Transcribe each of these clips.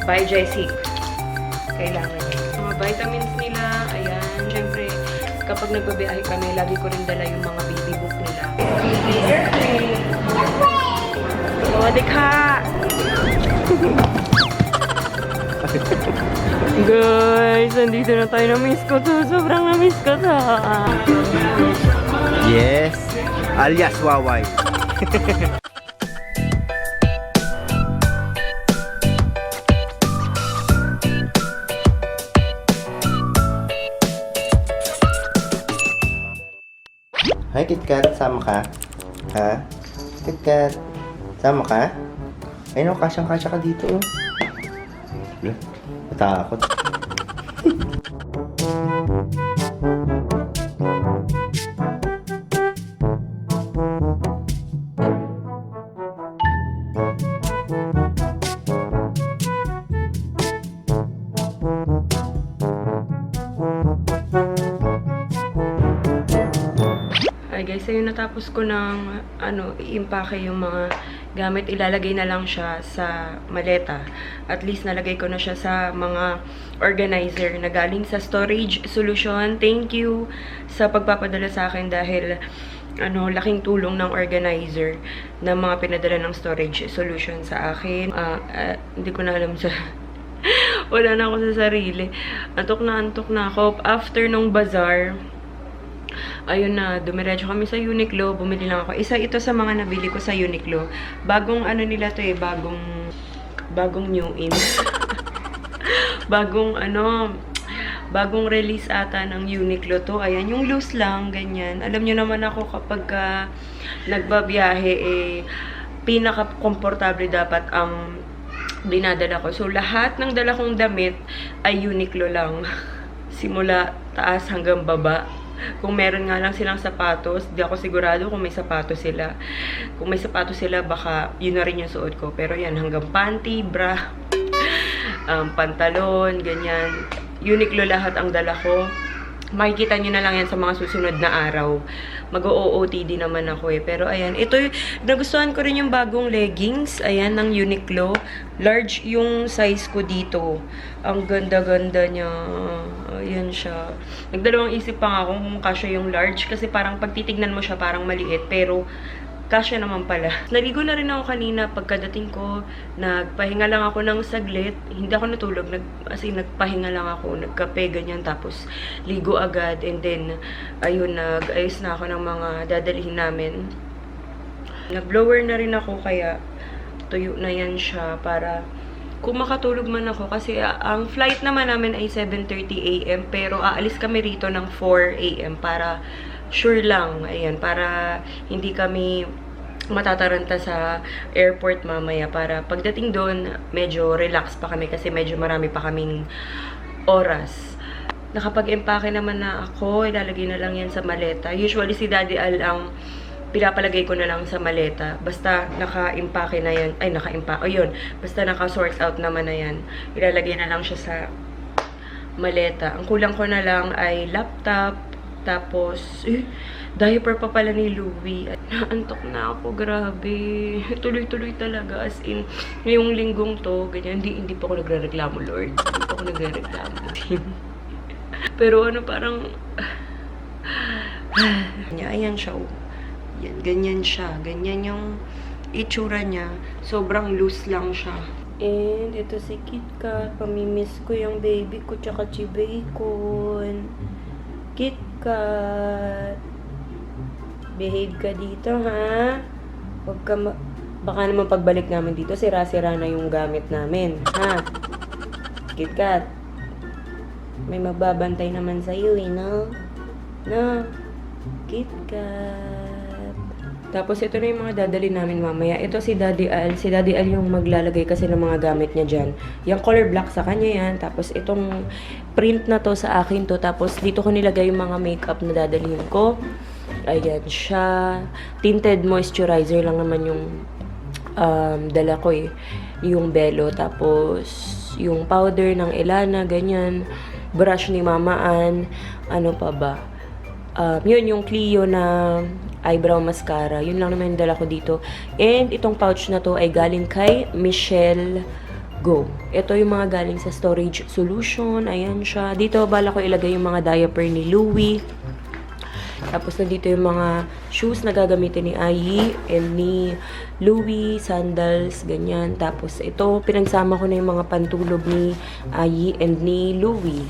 Biogesic. Kailangan yun. Mga vitamins nila, ayan. Siyempre, kapag nagbabiyahe kami, lagi ko rin dala yung mga baby book nila. Sawadee ka! Guys, nandito na tayo. Na-miss ko to. Sobrang na-miss ko to. Yes, alias Waway. Hi, KitKat. Sama ka? Ha? KitKat. Sama ka? Ayun o, kasyang-kasya ka dito. Wala, natakot. Hi guys, ayun natapos ko ng i-impake yung mga gamit. Ilalagay na lang siya sa maleta. At least nalagay ko na siya sa mga organizer na galing sa Storage Solution. Thank you sa pagpapadala sa akin dahil laking tulong ng organizer na mga pinadala ng Storage Solution sa akin. Hindi ko na alam sa wala na ako sa sarili. Antok na ako. After nung bazaar, ayun na, dumiretso kami sa Uniqlo, bumili lang ako. Isa ito sa mga nabili ko sa Uniqlo. Bagong nila to eh, bagong new in. bagong release ata ng Uniqlo to. Ayan, yung loose lang, ganyan. Alam nyo naman ako kapag nagbabiyahe, pinaka-komportable dapat ang dinadala ko. So, lahat ng dala kong damit ay Uniqlo lang. Simula taas hanggang baba. Kung meron nga lang silang sapatos, di ako sigurado kung may sapatos sila. Kung may sapatos sila, baka yun na rin yung suot ko. Pero yan, hanggang panty, bra, pantalon, ganyan. Uniqlo lahat ang dala ko. Makikita nyo na lang yan sa mga susunod na araw. Mag-OOTD naman ako eh. Pero ayan, ito nagustuhan ko rin yung bagong leggings. Ayan, ng Uniqlo. Large yung size ko dito. Ang ganda-ganda niya. Ayan siya. Nagdalawang isip pa nga ako kung kasya yung large. Kasi parang pagtitignan mo siya parang maliit. Pero kasya naman pala. Naligo na rin ako kanina pagkadating ko. Nagpahinga lang ako ng saglit. Hindi ako natulog. Nagpahinga lang ako. Nagkape, ganyan. Tapos, ligo agad. And then, ayun, nag-ayos na ako ng mga dadalhin namin. Nag-blower na rin ako. Kaya, tuyo na yan siya para kung makatulog man ako. Kasi, ang flight naman namin ay 7:30 AM. Pero, aalis kami rito ng 4 AM para sure lang, ayan, para hindi kami matataranta sa airport mamaya, para pagdating doon, medyo relax pa kami kasi medyo marami pa kaming oras. Nakapag-empake naman na ako, ilalagay na lang yan sa maleta. Usually si Daddy Al ang pinapalagay ko na lang sa maleta. Basta naka-impake na yan, basta naka-sort out naman na yan. Ilalagay na lang siya sa maleta. Ang kulang ko na lang ay laptop. Tapos, diaper pa pala ni Louie. Naantok na ako, grabe. Tuloy-tuloy talaga. As in, ngayong linggong to, ganyan. Hindi pa ako nagre-reklamo, Lord. Hindi pa ako nagre-reklamo. Pero parang ayan siya. Yan, ganyan siya. Ganyan yung itsura niya. Sobrang loose lang siya. And ito si KitKat. Pamimiss ko yung baby ko tsaka si Bacon. KitKat, behave ka dito, ha? Huwag ka baka naman pagbalik namin dito, sira-sira na yung gamit namin, ha? KitKat, may magbabantay naman sa'yo, eh, no? No? KitKat. Tapos, ito na yung mga dadali namin mamaya. Ito si Daddy Al. Si Daddy Al yung maglalagay kasi ng mga gamit niya dyan. Yung color black sa kanya yan. Tapos, itong print na to sa akin to. Tapos, dito ko nilagay yung mga makeup na dadalhin ko. Ayan siya. Tinted moisturizer lang naman yung dala ko eh. Yung Belo. Tapos, yung powder ng Elana, ganyan. Brush ni Mama Ann. Ano pa ba? Yun, yung Clio na eyebrow mascara. Yun lang naman yung dala ko dito. And itong pouch na to ay galing kay Michelle Go. Ito yung mga galing sa storage solution. Ayan siya. Dito, bala ko ilagay yung mga diaper ni Louie. Tapos, nandito yung mga shoes na gagamitin ni Ayi and ni Louie, sandals, ganyan. Tapos, ito, pinagsama ko na yung mga pantulog ni Ayi and ni Louie.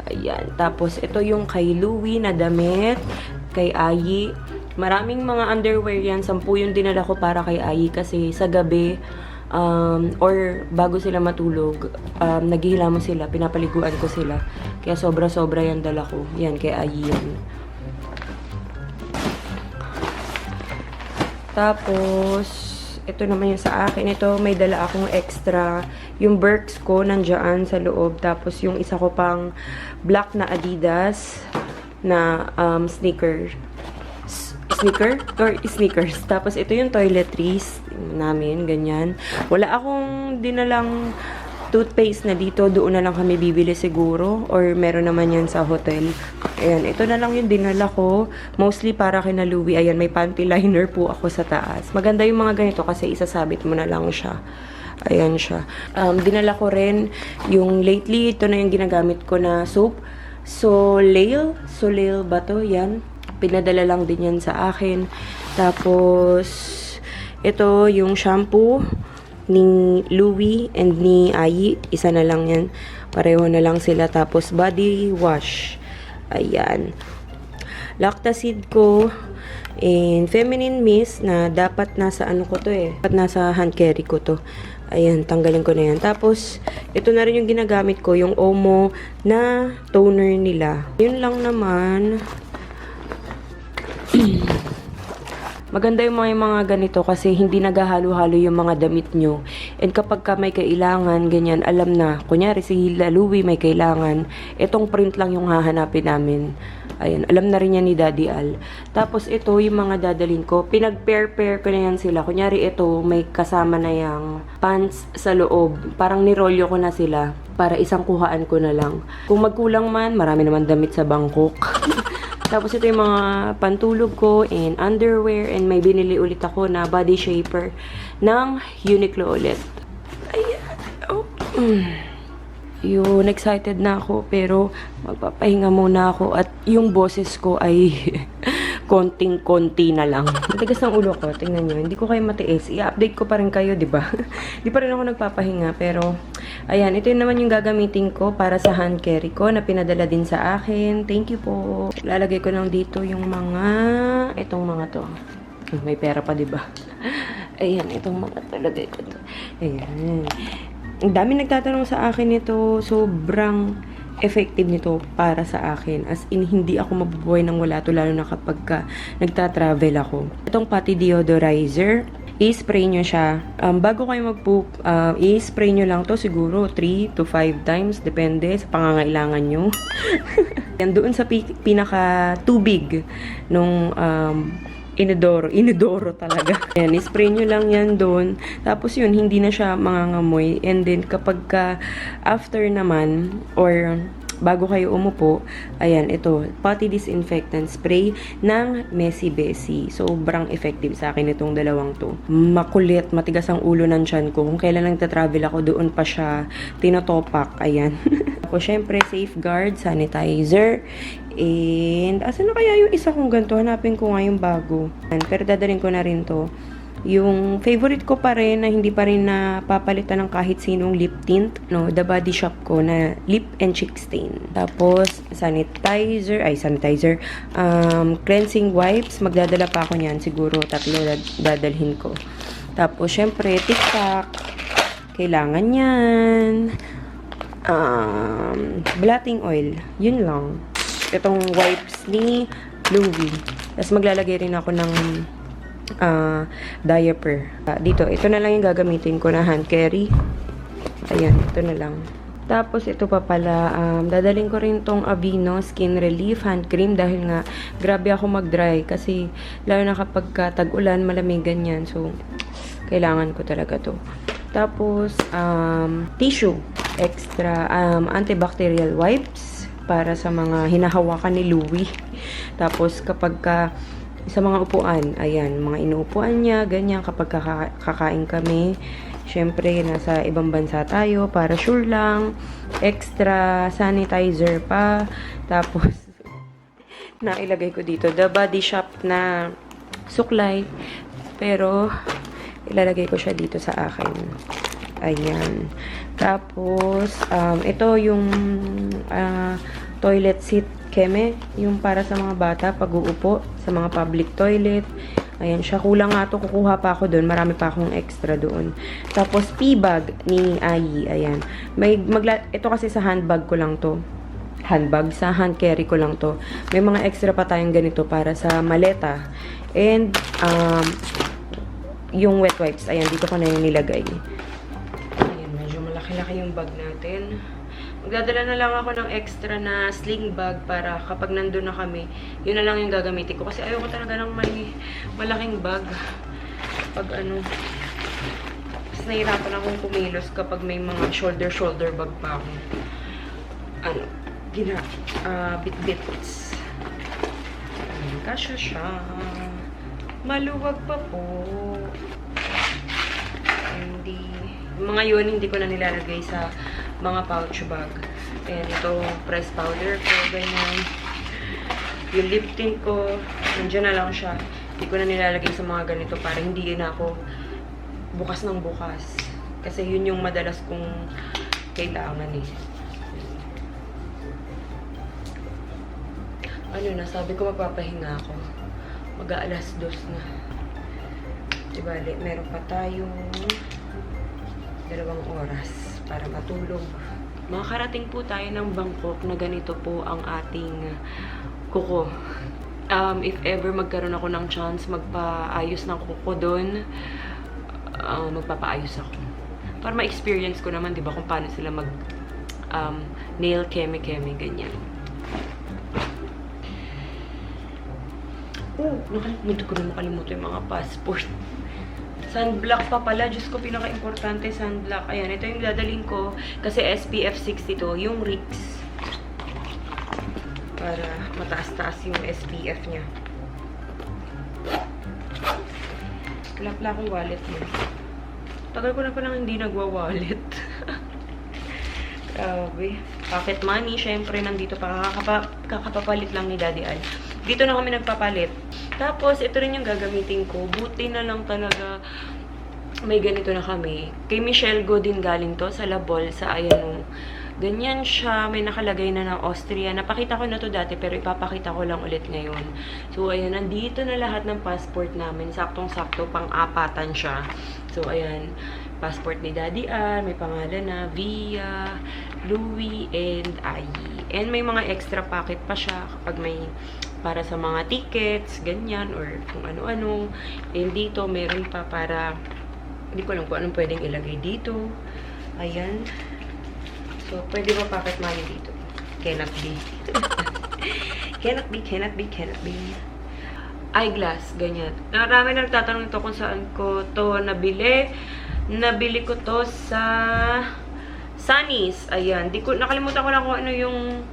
Ayan. Tapos, ito yung kay Louie na damit, kay Ayi. Maraming mga underwear yan. 10 yung dinala ko para kay Ayi kasi sa gabi, or bago sila matulog, naghihilamos sila, pinapaliguan ko sila. Kaya sobra-sobra yan dala ko. Yan, kay Ayi yan. Tapos, ito naman yung sa akin. Ito, may dala akong extra. Yung Birks ko, nandyan sa loob. Tapos, yung isa ko pang black na Adidas na sneaker. Sneakers. Tapos, ito yung toiletries namin, ganyan. Wala akong dinalang toothpaste na dito. Doon na lang kami bibili siguro. Or meron naman yan sa hotel. Ayan, ito na lang yung dinala ko. Mostly para kina Louie. Ayan, may panty liner po ako sa taas. Maganda yung mga ganito kasi isasabit mo na lang siya. Ayan siya. Dinala ko rin yung lately, ito na yung ginagamit ko na soap. Soleil ba to? Yan. Pinadala lang din yan sa akin. Tapos, ito yung shampoo ni Louie and ni Ayi. Isa na lang yan. Pareho na lang sila. Tapos, body wash. Ayan. Lactacid ko and feminine mist na dapat nasa ano ko to eh. Dapat nasa hand carry ko to. Ayan, tanggalin ko na yan. Tapos, ito na rin yung ginagamit ko, yung Omo na toner nila. Yun lang naman. Maganda yung mga ganito kasi hindi naghahalo-halo yung mga damit nyo. And kapag ka may kailangan, ganyan, alam na. Kunyari, si Louie may kailangan. Itong print lang yung hahanapin namin. Ayan, alam na rin yan ni Daddy Al. Tapos ito, yung mga dadalhin ko, pinag-pair-pair ko na yan sila. Kunyari ito, may kasama na yung pants sa loob. Parang nirolyo ko na sila para isang kuhaan ko na lang. Kung magkulang man, marami naman damit sa Bangkok. Tapos ito yung mga pantulog ko and underwear and may binili ulit ako na body shaper ng Uniqlo ulit. Ayan. Oh. Yun, excited na ako pero magpapahinga muna ako at yung boses ko ay konting-konti na lang. Matigas ng ulo ko, tingnan nyo. Hindi ko kayo matiis. I-update ko pa rin kayo, di ba? Di pa rin ako nagpapahinga pero ayan, ito yun naman yung gagamitin ko para sa hand carry ko na pinadala din sa akin. Thank you po. Lalagay ko lang dito yung itong mga to. May pera pa, di ba? Ayan, itong mga to. Lagay ko to. Ayan. Ang dami nagtatanong sa akin nito. Sobrang effective nito para sa akin. As in, hindi ako mabubuhay ng wala to, lalo na kapag nagta-travel ako. Itong pati deodorizer, i-spray nyo siya. Bago kayo mag-poop, i-spray nyo lang to siguro 3 to 5 times. Depende sa pangangailangan nyo. Yan, doon sa pinaka-tubig nung inodoro talaga. Ayan, spray nyo lang yan doon. Tapos yun, hindi na siya mangangamoy. And then, kapag after naman, or bago kayo umupo, ayan, ito, pati disinfectant spray ng Messy Bessie. Sobrang effective sa akin itong dalawang to. Makulit, matigas ang ulo ng tiyan ko. Kung kailan nagta-travel ako, doon pa siya tinotopak. Ayan. Ako, syempre, safeguard, sanitizer, and asan na kaya yung isa kong ganito? Hanapin ko nga yung bago. Pero dadalhin ko na rin to. Yung favorite ko pa rin na hindi pa rin napapalitan ng kahit sinong lip tint, no, The Body Shop ko na lip and cheek stain. Tapos sanitizer, cleansing wipes, magdadala pa ako niyan, siguro 3 dadalhin ko. Tapos syempre TikTok, kailangan yan. Blotting oil, yun lang. Itong wipes ni Louie. Tapos maglalagay rin ako ng diaper. Dito, ito na lang yung gagamitin ko na hand carry. Ayan, ito na lang. Tapos, ito pa pala, dadalhin ko rin tong Aveeno Skin Relief Hand Cream dahil nga, grabe ako mag-dry kasi, lalo na kapag tag-ulan, malamig ganyan. So, kailangan ko talaga to. Tapos, tissue. Extra, antibacterial wipes para sa mga hinahawakan ni Louie. Tapos, kapag sa mga upuan, ayan, mga inuupuan niya, ganyan, kapag kakain kami, Siyempre, nasa ibang bansa tayo para sure lang. Extra sanitizer pa. Tapos, nailagay ko dito The Body Shop na suklay. Pero, ilalagay ko siya dito sa akin. Ayan. Tapos, ito yung toilet seat keme. Yung para sa mga bata pag uupo sa mga public toilet. Ayan siya. Kulang nga to. Kukuha pa ako doon. Marami pa akong extra doon. Tapos, tea bag ni Ayi. Ayan. Ito kasi sa handbag ko lang to. Handbag. Sa hand carry ko lang to. May mga extra pa tayong ganito para sa maleta. And, yung wet wipes. Ayan. Dito ko na yung nilagay. Ayan. Medyo malaki-laki yung bag natin. Magdadala na lang ako ng extra na sling bag para kapag nandun na kami, yun na lang yung gagamitin ko. Kasi ayoko talaga ng may malaking bag. Pag ano, mas nahirapan akong kumilos kapag may mga shoulder bag pa ako. Bit-bits. Ayan, kasya siya. Maluwag pa po. Yung mga yun, hindi ko na nilalagay sa mga pouch bag. Ayan, ito, press powder ko, ganyan. Yung lip tint ko, nandiyan na lang siya. Hindi ko na nilalagay sa mga ganito para hindi na ako bukas ng bukas. Kasi yun yung madalas kong kailangan eh. Ano na, sabi ko magpapahinga ako. Mag-aalas 2 na. Diba, meron pa tayong 2 oras para matulog. Makakarating po tayo ng Bangkok na ganito po ang ating kuko. If ever magkaroon ako ng chance magpaayos ng kuko doon, magpapaayos ako. Para ma-experience ko naman, di ba, kung paano sila mag nail keme-keme, ganyan. Nakalimutan ko na makalimutan yung mga passport. Sunblock pa pala. Diyos ko, pinaka-importante sunblock. Ayan, ito yung dadalhin ko. Kasi SPF 62, yung RIX. Para mataas-taas yung SPF niya. Wala pala akong wallet niya. Tagal ko na palang hindi nagwa-wallet. Grabe. Pocket money, syempre, nandito pa. Kakapapalit lang ni Daddy Al. Dito na kami nagpapalit. Tapos, ito rin yung gagamitin ko. Buti na lang talaga may ganito na kami. Kay Michelle Go din galing to sa La Bolsa. Ayan o. Ganyan siya. May nakalagay na ng Austria. Napakita ko na to dati pero ipapakita ko lang ulit ngayon. So, ayan. Nandito na lahat ng passport namin. Saktong-sakto. Pang-apatan siya. So, ayan. Passport ni Daddy Al. May pangalan na Via, Louie, and Ayi. And may mga extra packet pa siya kapag may para sa mga tickets, ganyan, or kung ano-ano. And dito, meron pa para, hindi ko alam kung anong pwedeng ilagay dito. Ayan. So, pwede ba pocket money dito? Cannot be. Cannot be. Eyeglass, ganyan. Marami nagtatanong ito kung saan ko to nabili. Nabili ko to sa Sunny's. Ayan. Nakalimutan ko lang kung ano yung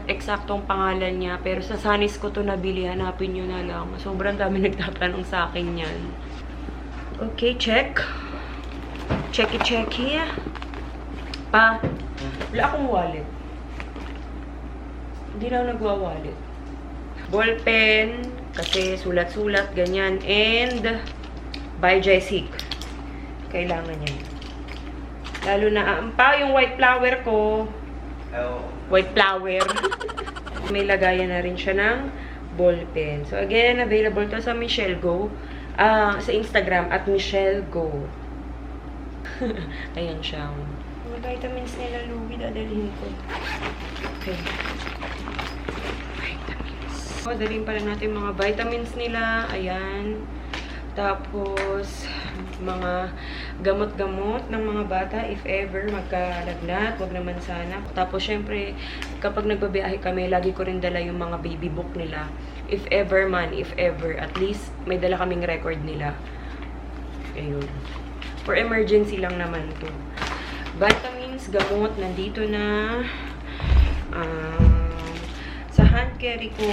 eksaktong pangalan niya. Pero sa Sunny's ko to nabili. Hanapin nyo na lang. Sobrang dami nagtatanong sa akin yan. Okay, check. Checky. Wala akong wallet. Hindi na ako nagwa-wallet. Ballpen. Kasi sulat-sulat, ganyan. And by Jessic. Kailangan yan. Lalo na, yung white flower ko. White flower. May lagayan na rin siya ng ballpen. So, again, available to sa Michelle Go. Sa Instagram, at Michelle Go. Ayan siya. Mga vitamins nila, Louie, dadalhin ko. Okay. Vitamins. Dalhin pala natin mga vitamins nila. Ayan. Tapos, mga gamot-gamot ng mga bata, if ever magkalagnat, wag naman sana. Tapos, syempre, kapag nagbabiyahe kami, lagi ko rin dala yung mga baby book nila. If ever, at least, may dala kaming record nila. Ayun. For emergency lang naman to. Vitamins, gamot, nandito na. Sa hand carry ko,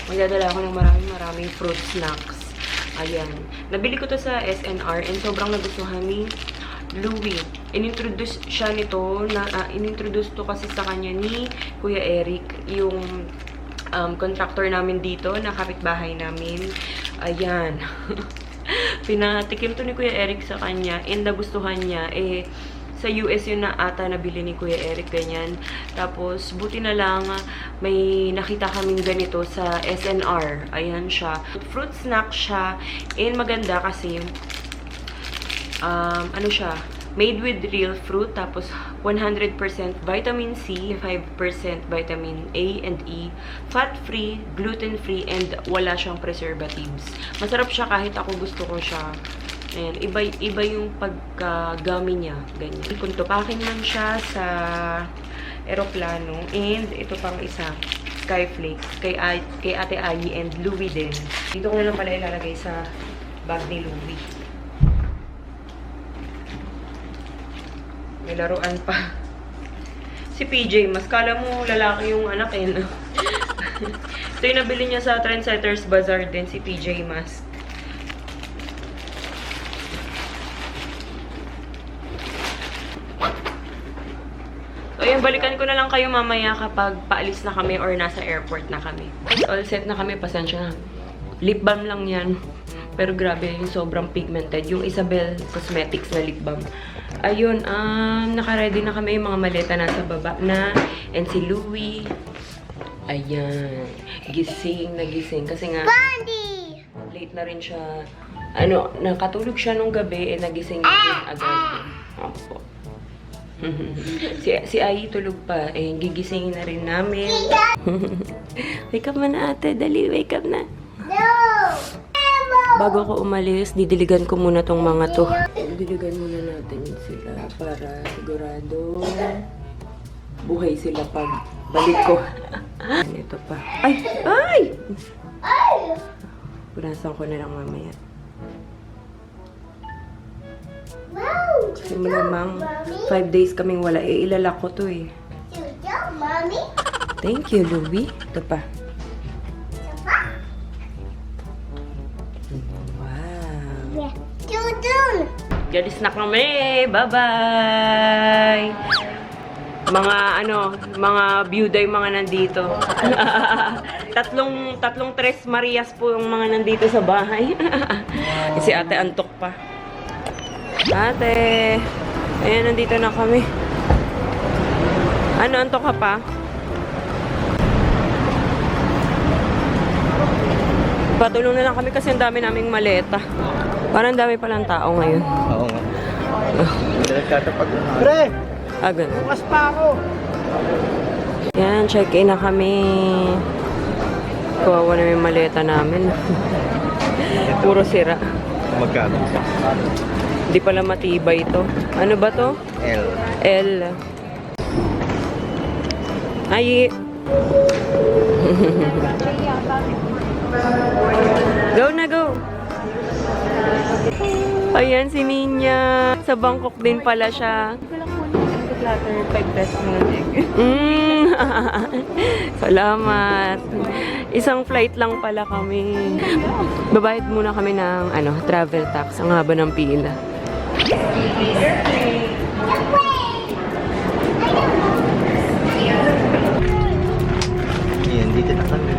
magdadala ako ng maraming fruit snacks. Ayan. Nabili ko to sa SNR and sobrang nagustuhan ni Louie. Inintroduce siya nito, inintroduce to kasi sa kanya ni Kuya Eric, yung contractor namin dito, na kapitbahay namin. Ayan. Pinatikim to ni Kuya Eric sa kanya and nagustuhan niya. Sa US yun na ata nabili ni Kuya Eric, ganyan. Tapos, buti na lang, may nakita kaming ganito sa SNR. Ayan siya. Fruit snack siya. And maganda kasi, ano siya, made with real fruit. Tapos, 100% vitamin C, 5% vitamin A and E, fat-free, gluten-free, and wala siyang preservatives. Masarap siya kahit ako gusto ko siya. Ayan, iba yung pagkagami niya, ganyan. Kung tupakin lang siya sa eroplano. And ito pang isa, Skyflakes, kay Ate Ayi and Louie din. Dito ko na lang pala ilalagay sa bag ni Louie. May laruan pa. Si PJ, mas kala mo lalaki yung anak eh, no? Ito yung nabili niya sa Trendsetters Bazaar din, si PJ Mask. So, yun, balikan ko na lang kayo mamaya kapag paalis na kami or nasa airport na kami. All set na kami, pasensya na. Lip balm lang yan. Pero grabe, yung sobrang pigmented. Yung Isabel Cosmetics na lip balm. Ayun, naka-ready na kami. Yung mga maleta nasa baba na. And si Louie. Ayan. Gising na gising. Kasi nga, late na rin siya. Ano, nakatulog siya nung gabi. Nagising niya agad. Opo. si Ayi tulog pa. Gigisingin na rin namin. Wake up na ate. Dali, wake up na. No! Bago ako umalis, didiligan ko muna tong mga to. Didiligan muna natin sila para sigurado buhay sila pag balik ko. Ito pa. Ay! Ay! Punasan ko na lang mamaya. Kasi malamang 5 days kaming wala. Ilalak ko to eh. Thank you, Louie. Ito pa. Wow. Jadi snack naman eh. Bye-bye! Mga byuda yung mga nandito. tatlong Tres Marias po yung mga nandito sa bahay. Si ate antok pa. Ate! Ayan, nandito na kami. Ano, antok ka pa? Patulong na lang kami kasi ang dami naming maleta. Parang dami palang tao ngayon. Oo nga. Nagtatapag na. Pre! Ganun. Bukas pa ako! Yan, check-in na kami. Kawawa na yung maleta namin. Puro sira. Magkano? Hindi pala matibay ito. Ano ba to? L. L. Ay. Go na, go. Ayan si Ninya. Sa Bangkok din pala siya. Platter, 5 pesos na lang. Salamat. Isang flight lang pala kami. Babayad muna kami ng travel tax. Ang haba ng pila. Ayan, dito na kami.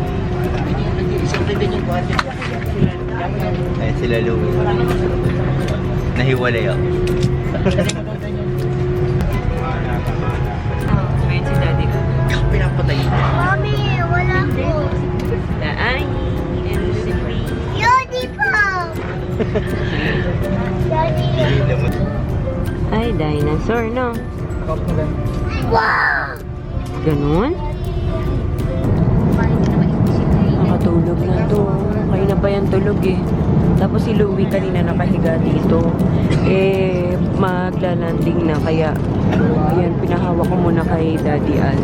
Ayan sila Louie. Nahiwalay ako. Ayan si Daddy. Pinapatay. Mommy, wala ko. Ay, Yodi po! Daddy. ay, dinosaur, no? Wow! Ganun? Nakatulog na to. Kaya na pa yan tulog eh. Tapos si Louie kanina nakahiga dito. Maglalanding na. Kaya, ayan, pinahawa ko muna kay Daddy Al.